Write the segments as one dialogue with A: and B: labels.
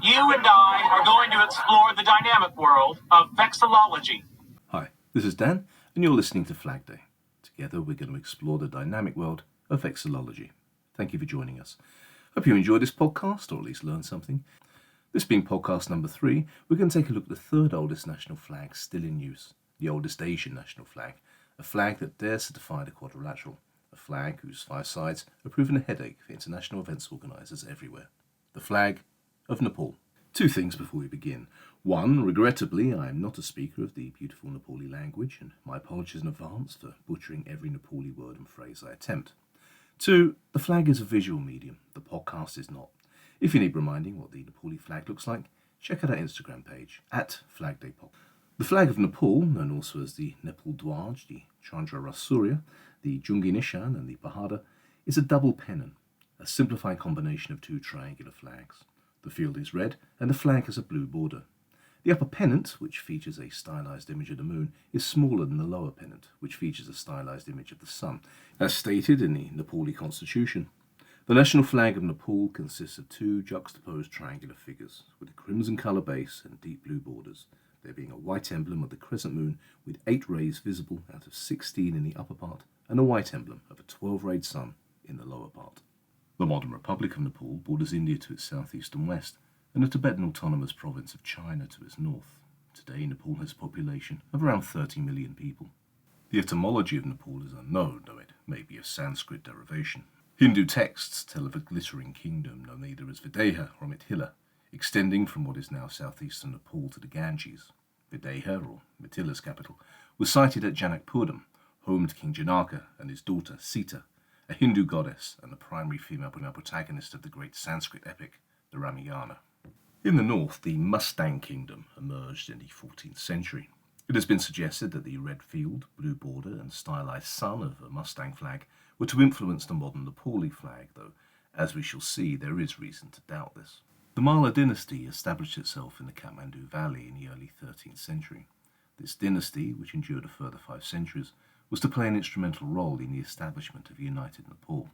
A: You and I are going to explore the dynamic world of vexillology.
B: Hi, this is Dan, and you're listening to Flag Day. Together, we're going to explore the dynamic world of vexillology. Thank you for joining us. Hope you enjoyed this podcast, or at least learned something. This being podcast number 3, we're going to take a look at the third oldest national flag still in use, the oldest Asian national flag, a flag that dares to defy the quadrilateral, a flag whose 5 sides are proving a headache for international events organisers everywhere. The flag of Nepal. 2 things before we begin. 1, regrettably, I am not a speaker of the beautiful Nepali language, and my apologies in advance for butchering every Nepali word and phrase I attempt. 2, the flag is a visual medium, the podcast is not. If you need reminding what the Nepali flag looks like, check out our Instagram page, @FlagDayPod. The flag of Nepal, known also as the Nepal Dwaj, the Chandra Rasurya, the Jungi Nishan and the Bahada, is a double pennon, a simplified combination of 2 triangular flags. The field is red, and the flag has a blue border. The upper pennant, which features a stylized image of the moon, is smaller than the lower pennant, which features a stylized image of the sun, as stated in the Nepali constitution. The national flag of Nepal consists of 2 juxtaposed triangular figures, with a crimson colour base and deep blue borders, there being a white emblem of the crescent moon with 8 rays visible out of 16 in the upper part, and a white emblem of a 12-rayed sun in the lower part. The modern Republic of Nepal borders India to its southeast and west, and the Tibetan Autonomous Province of China to its north. Today, Nepal has a population of around 30 million people. The etymology of Nepal is unknown, though it may be of Sanskrit derivation. Hindu texts tell of a glittering kingdom known either as Videha or Mithila, extending from what is now southeastern Nepal to the Ganges. Videha, or Mithila's capital, was sited at Janakpuram, home to King Janaka and his daughter Sita, a Hindu goddess and the primary female protagonist of the great Sanskrit epic, the Ramayana. In the north, the Mustang Kingdom emerged in the 14th century. It has been suggested that the red field, blue border and stylized sun of a Mustang flag were to influence the modern Nepali flag, though, as we shall see, there is reason to doubt this. The Malla dynasty established itself in the Kathmandu Valley in the early 13th century. This dynasty, which endured a further 5 centuries, was to play an instrumental role in the establishment of a united Nepal.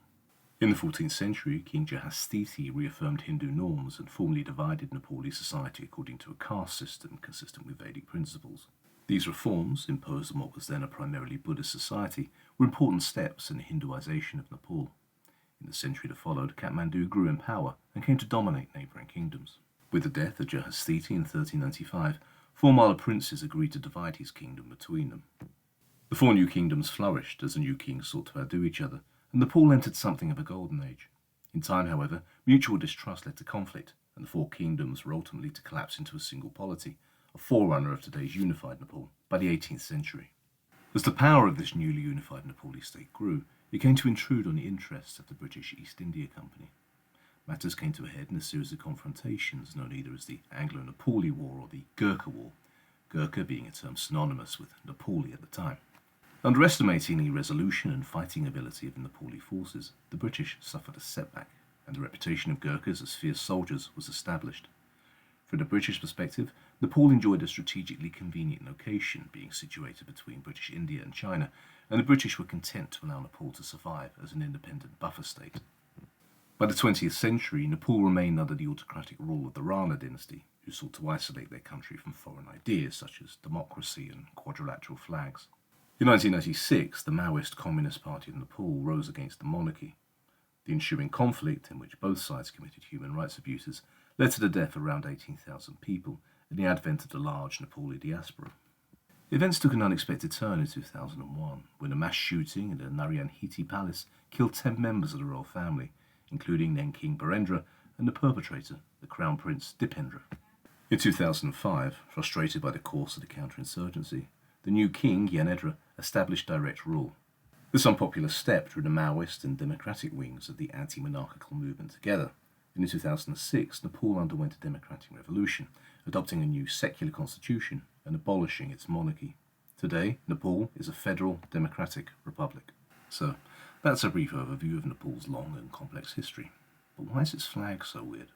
B: In the 14th century, King Jahastiti reaffirmed Hindu norms and formally divided Nepali society according to a caste system consistent with Vedic principles. These reforms, imposed on what was then a primarily Buddhist society, were important steps in the Hinduization of Nepal. In the century that followed, Kathmandu grew in power and came to dominate neighbouring kingdoms. With the death of Jahastiti in 1395, 4 Malla princes agreed to divide his kingdom between them. The 4 new kingdoms flourished as the new kings sought to outdo each other, and Nepal entered something of a golden age. In time, however, mutual distrust led to conflict, and the 4 kingdoms were ultimately to collapse into a single polity, a forerunner of today's unified Nepal, by the 18th century. As the power of this newly unified Nepali state grew, it came to intrude on the interests of the British East India Company. Matters came to a head in a series of confrontations known either as the Anglo-Nepali War or the Gurkha War, Gurkha being a term synonymous with Nepali at the time. Underestimating the resolution and fighting ability of the Nepali forces, the British suffered a setback, and the reputation of Gurkhas as fierce soldiers was established. From the British perspective, Nepal enjoyed a strategically convenient location, being situated between British India and China, and the British were content to allow Nepal to survive as an independent buffer state. By the 20th century, Nepal remained under the autocratic rule of the Rana dynasty, who sought to isolate their country from foreign ideas such as democracy and quadrilateral flags. In 1996, the Maoist Communist Party of Nepal rose against the monarchy. The ensuing conflict, in which both sides committed human rights abuses, led to the death of around 18,000 people and the advent of the large Nepali diaspora. Events took an unexpected turn in 2001, when a mass shooting in the Naryanhiti Palace killed 10 members of the royal family, including then King Birendra and the perpetrator, the Crown Prince Dipendra. In 2005, frustrated by the course of the counterinsurgency, the new king, Gyanendra, established direct rule. This unpopular step drew the Maoist and democratic wings of the anti-monarchical movement together, and in 2006 Nepal underwent a democratic revolution, adopting a new secular constitution and abolishing its monarchy. Today, Nepal is a federal democratic republic. So, that's a brief overview of Nepal's long and complex history. But why is its flag so weird?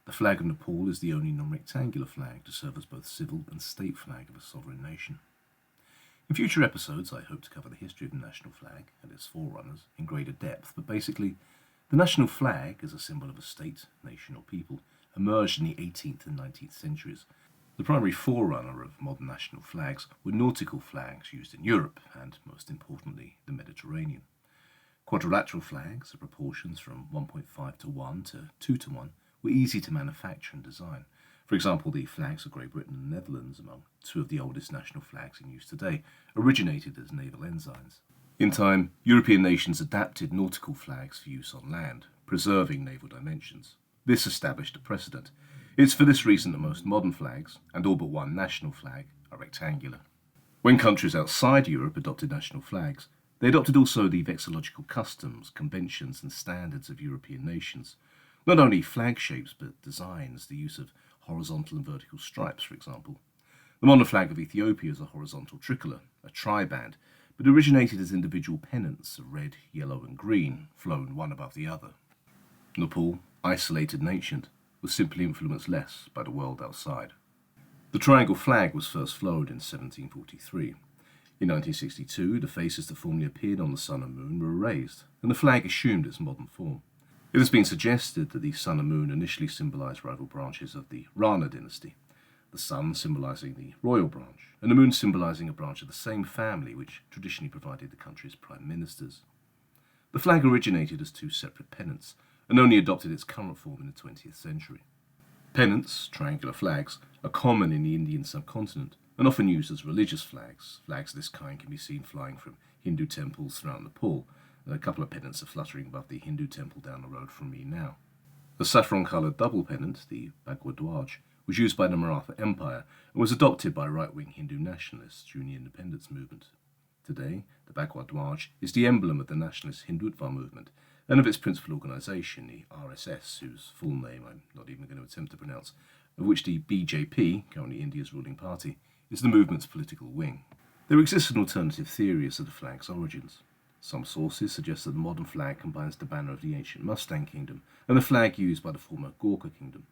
B: The flag of Nepal is the only non-rectangular flag to serve as both civil and state flag of a sovereign nation. In future episodes, I hope to cover the history of the national flag and its forerunners in greater depth, but basically, the national flag is a symbol of a state, nation or people, emerged in the 18th and 19th centuries. The primary forerunner of modern national flags were nautical flags used in Europe and, most importantly, the Mediterranean. Quadrilateral flags, of proportions from 1.5 to 1 to 2 to 1, were easy to manufacture and design. For example, the flags of Great Britain and the Netherlands, among two of the oldest national flags in use today, originated as naval ensigns. In time, European nations adapted nautical flags for use on land, preserving naval dimensions. This established a precedent. It's for this reason that most modern flags, and all but one national flag, are rectangular. When countries outside Europe adopted national flags, they adopted also the vexillological customs, conventions, and standards of European nations. Not only flag shapes, but designs, the use of horizontal and vertical stripes, for example. The modern flag of Ethiopia is a horizontal tricolour, a triband, but originated as individual pennants of red, yellow, and green, flown one above the other. Nepal, isolated and ancient, was simply influenced less by the world outside. The triangle flag was first flown in 1743. In 1962, the faces that formerly appeared on the sun and moon were erased, and the flag assumed its modern form. It has been suggested that the sun and moon initially symbolised rival branches of the Rana dynasty, the sun symbolising the royal branch, and the moon symbolising a branch of the same family which traditionally provided the country's prime ministers. The flag originated as two separate pennants, and only adopted its current form in the 20th century. Pennants, triangular flags, are common in the Indian subcontinent, and often used as religious flags. Flags of this kind can be seen flying from Hindu temples throughout Nepal. A couple of pennants are fluttering above the Hindu temple down the road from me now. The saffron-coloured double pennant, the Bhagwa Dwaj, was used by the Maratha Empire and was adopted by right-wing Hindu nationalists during the independence movement. Today, the Bhagwa Dwaj is the emblem of the nationalist Hindutva movement and of its principal organisation, the RSS, whose full name I'm not even going to attempt to pronounce, of which the BJP, currently India's ruling party, is the movement's political wing. There exists an alternative theory as to the flag's origins. Some sources suggest that the modern flag combines the banner of the ancient Mustang Kingdom and the flag used by the former Gorkha Kingdom.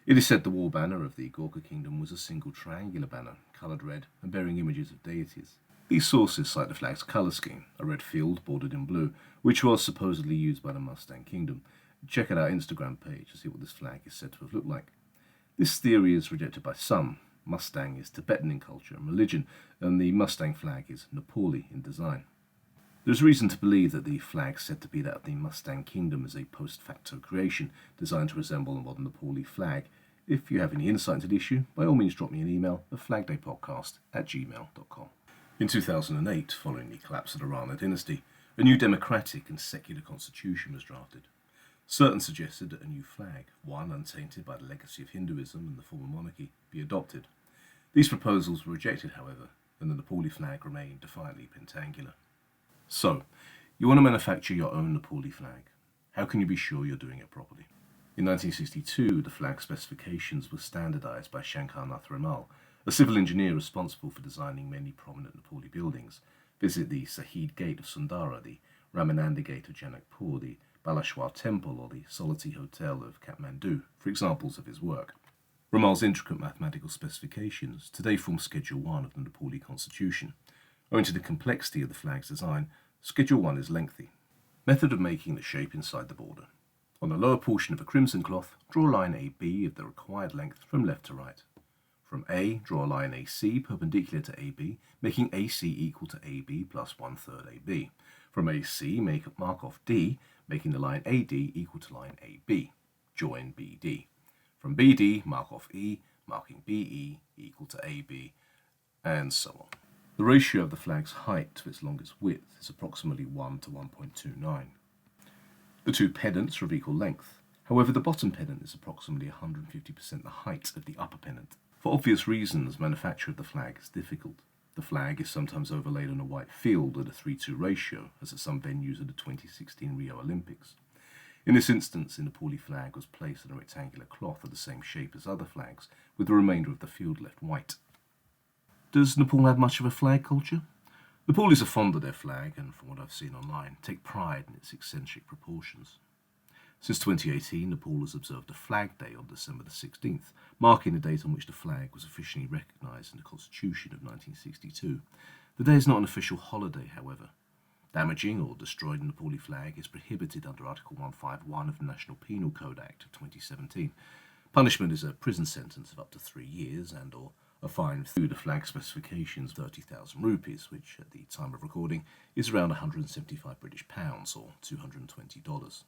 B: It is said the war banner of the Gorkha Kingdom was a single triangular banner, coloured red and bearing images of deities. These sources cite the flag's colour scheme, a red field bordered in blue, which was supposedly used by the Mustang Kingdom. Check out our Instagram page to see what this flag is said to have looked like. This theory is rejected by some. Mustang is Tibetan in culture and religion, and the Mustang flag is Nepali in design. There is reason to believe that the flag said to be that of the Mustang Kingdom is a post-facto creation designed to resemble the modern Nepali flag. If you have any insight into the issue, by all means drop me an email at flagdaypodcast@gmail.com. In 2008, following the collapse of the Rana dynasty, a new democratic and secular constitution was drafted. Certain suggested that a new flag, one untainted by the legacy of Hinduism and the former monarchy, be adopted. These proposals were rejected, however, and the Nepali flag remained defiantly pentangular. So, you want to manufacture your own Nepali flag. How can you be sure you're doing it properly? In 1962, the flag specifications were standardized by Shankar Nath Ramal, a civil engineer responsible for designing many prominent Nepali buildings. Visit the Sahid Gate of Sundara, the Ramananda Gate of Janakpur, the Balashwar Temple, or the Solati Hotel of Kathmandu, for examples of his work. Ramal's intricate mathematical specifications today form Schedule 1 of the Nepali Constitution. Owing to the complexity of the flag's design, Schedule 1 is lengthy. Method of making the shape inside the border. On the lower portion of a crimson cloth, draw a line AB of the required length from left to right. From A, draw a line AC perpendicular to AB, making AC equal to AB plus 1/3 AB. From AC, mark off D, making the line AD equal to line AB. Join BD. From BD, mark off E, marking BE equal to AB, and so on. The ratio of the flag's height to its longest width is approximately 1 to 1.29. The two pennants are of equal length. However, the bottom pennant is approximately 150% the height of the upper pennant. For obvious reasons, manufacture of the flag is difficult. The flag is sometimes overlaid on a white field at a 3:2 ratio, as at some venues at the 2016 Rio Olympics. In this instance, the Nepali flag was placed on a rectangular cloth of the same shape as other flags, with the remainder of the field left white. Does Nepal have much of a flag culture? Nepalis are fond of their flag and, from what I've seen online, take pride in its eccentric proportions. Since 2018, Nepal has observed a Flag Day on December the 16th, marking the date on which the flag was officially recognised in the Constitution of 1962. The day is not an official holiday, however. Damaging or destroying the Nepali flag is prohibited under Article 151 of the National Penal Code Act of 2017. Punishment is a prison sentence of up to 3 years and or a fine through the flag specifications of 30,000 rupees, which at the time of recording is around 175 British pounds or $220.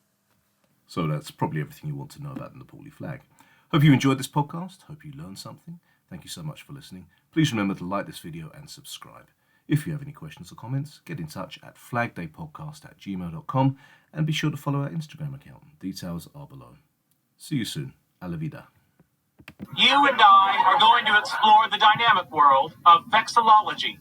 B: So that's probably everything you want to know about the Nepali flag. Hope you enjoyed this podcast. Hope you learned something. Thank you so much for listening. Please remember to like this video and subscribe. If you have any questions or comments, get in touch at flagdaypodcast@gmail.com and be sure to follow our Instagram account. Details are below. See you soon. A la vida.
A: You and I are going to explore the dynamic world of vexillology.